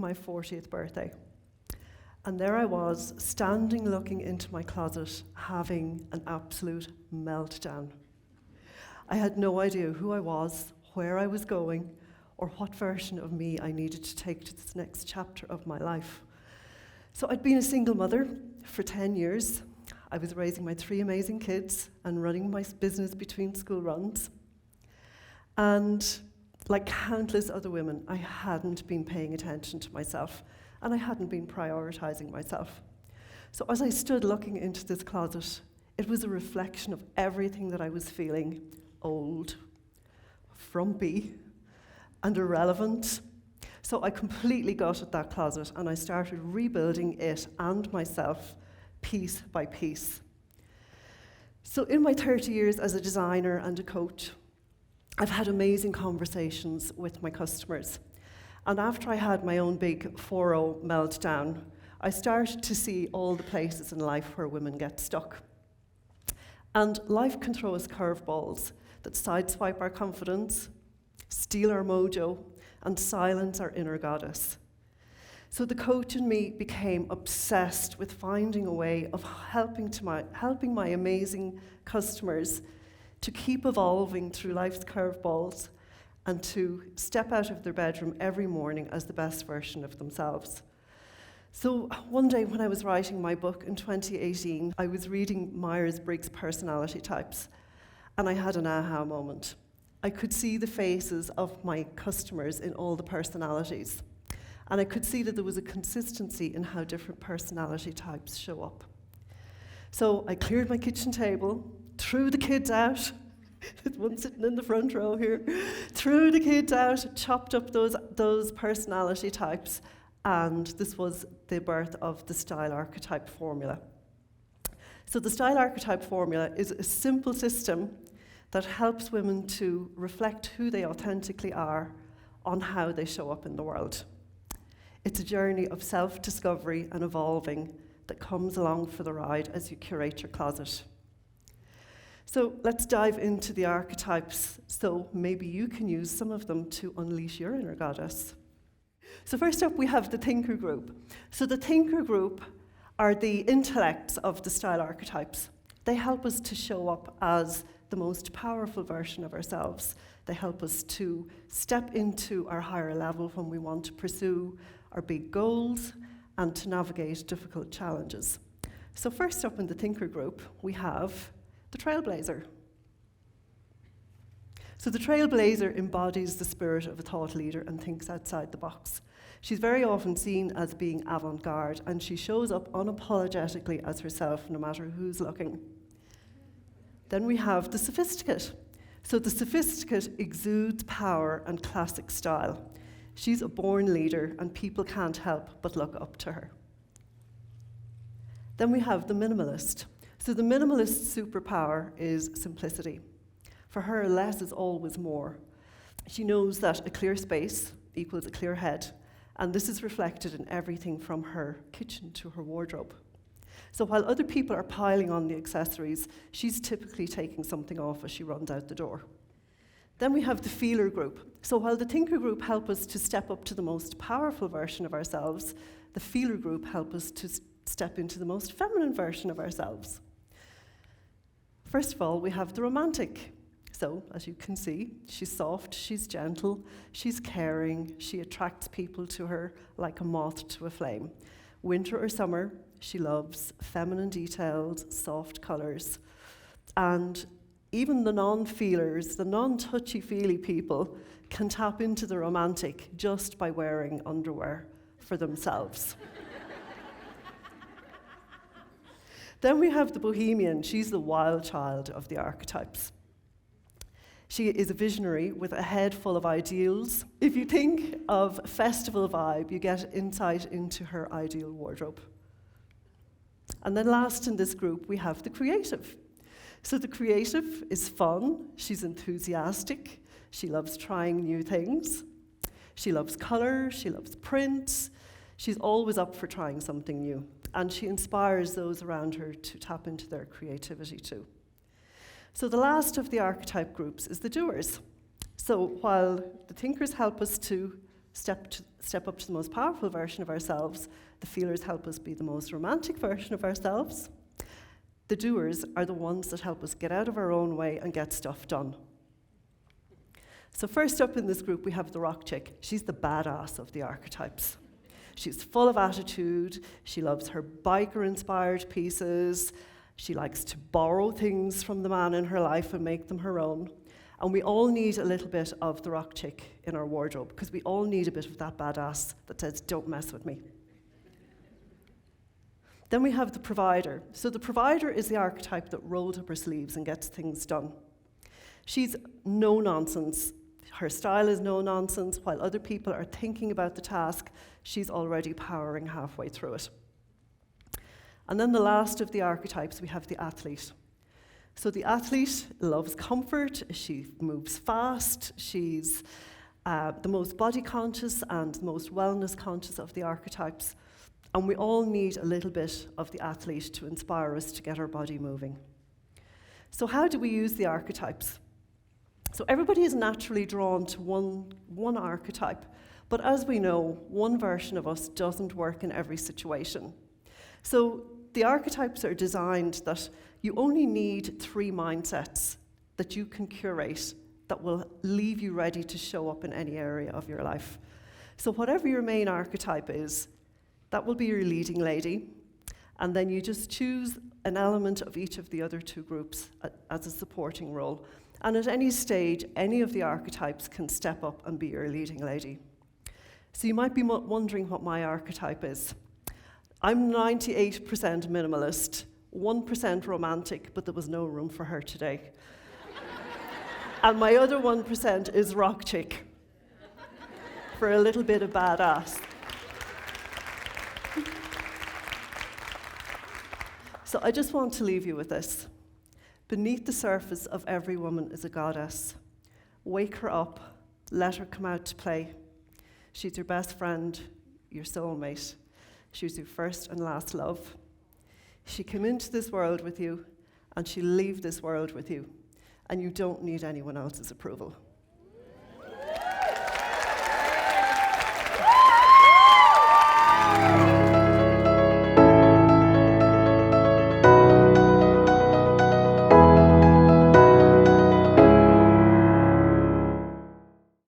my 40th birthday. And there I was, standing looking into my closet, having an absolute meltdown. I had no idea who I was, where I was going, or what version of me I needed to take to this next chapter of my life. So I'd been a single mother for 10 years. I was raising my 3 amazing kids and running my business between school runs. And like countless other women, I hadn't been paying attention to myself, and I hadn't been prioritizing myself. So as I stood looking into this closet, it was a reflection of everything that I was feeling: old, frumpy, and irrelevant. So I completely gutted that closet, and I started rebuilding it and myself piece by piece. So in my 30 years as a designer and a coach, I've had amazing conversations with my customers. And after I had my own big 4-0 meltdown, I started to see all the places in life where women get stuck. And life can throw us curveballs that sideswipe our confidence, steal our mojo, and silence our inner goddess. So the coach in me became obsessed with finding a way of helping my amazing customers to keep evolving through life's curveballs and to step out of their bedroom every morning as the best version of themselves. So one day when I was writing my book in 2018, I was reading Myers-Briggs personality types, and I had an aha moment. I could see the faces of my customers in all the personalities, and I could see that there was a consistency in how different personality types show up. So I cleared my kitchen table, threw the kids out. There's one sitting in the front row here. Threw the kids out, chopped up those personality types, and this was the birth of the Style Archetype Formula. So the Style Archetype Formula is a simple system that helps women to reflect who they authentically are on how they show up in the world. It's a journey of self-discovery and evolving that comes along for the ride as you curate your closet. So let's dive into the archetypes, so maybe you can use some of them to unleash your inner goddess. So first up, we have the thinker group. So the thinker group are the intellects of the style archetypes. They help us to show up as the most powerful version of ourselves. They help us to step into our higher level when we want to pursue our big goals and to navigate difficult challenges. So first up in the thinker group, we have the trailblazer. So the trailblazer embodies the spirit of a thought leader and thinks outside the box. She's very often seen as being avant-garde, and she shows up unapologetically as herself no matter who's looking. Then we have the sophisticate. So the sophisticate exudes power and classic style. She's a born leader, and people can't help but look up to her. Then we have the minimalist. So the minimalist's superpower is simplicity. For her, less is always more. She knows that a clear space equals a clear head, and this is reflected in everything from her kitchen to her wardrobe. So while other people are piling on the accessories, she's typically taking something off as she runs out the door. Then we have the feeler group. So while the thinker group help us to step up to the most powerful version of ourselves, the feeler group help us to step into the most feminine version of ourselves. First of all, we have the romantic. So, as you can see, she's soft, she's gentle, she's caring, she attracts people to her like a moth to a flame. Winter or summer, she loves feminine details, soft colours. And even the non-feelers, the non-touchy-feely people can tap into the romantic just by wearing underwear for themselves. Then we have the bohemian. She's the wild child of the archetypes. She is a visionary with a head full of ideals. If you think of festival vibe, you get insight into her ideal wardrobe. And then last in this group, we have the creative. So the creative is fun, she's enthusiastic, she loves trying new things, she loves color, she loves print, she's always up for trying something new, and she inspires those around her to tap into their creativity too. So the last of the archetype groups is the doers. So while the thinkers help us to step up to the most powerful version of ourselves. The feelers help us be the most romantic version of ourselves. The doers are the ones that help us get out of our own way and get stuff done. So first up in this group, we have the rock chick. She's the badass of the archetypes. She's full of attitude. She loves her biker-inspired pieces. She likes to borrow things from the man in her life and make them her own. And we all need a little bit of the rock chick in our wardrobe, because we all need a bit of that badass that says, don't mess with me. Then we have the provider. So the provider is the archetype that rolls up her sleeves and gets things done. She's no nonsense. Her style is no nonsense. While other people are thinking about the task, she's already powering halfway through it. And then the last of the archetypes, we have the athlete. So the athlete loves comfort. She moves fast. She's the most body conscious and the most wellness conscious of the archetypes. And we all need a little bit of the athlete to inspire us to get our body moving. So how do we use the archetypes? So everybody is naturally drawn to one archetype, but as we know, one version of us doesn't work in every situation. So the archetypes are designed that you only need 3 mindsets that you can curate that will leave you ready to show up in any area of your life. So whatever your main archetype is, that will be your leading lady, and then you just choose an element of each of the other 2 groups as a supporting role. And at any stage, any of the archetypes can step up and be your leading lady. So you might be wondering what my archetype is. I'm 98% minimalist, 1% romantic, but there was no room for her today. And my other 1% is rock chick, for a little bit of badass. So I just want to leave you with this. Beneath the surface of every woman is a goddess. Wake her up, let her come out to play. She's your best friend, your soulmate. She's your first and last love. She came into this world with you, and she'll leave this world with you, and you don't need anyone else's approval.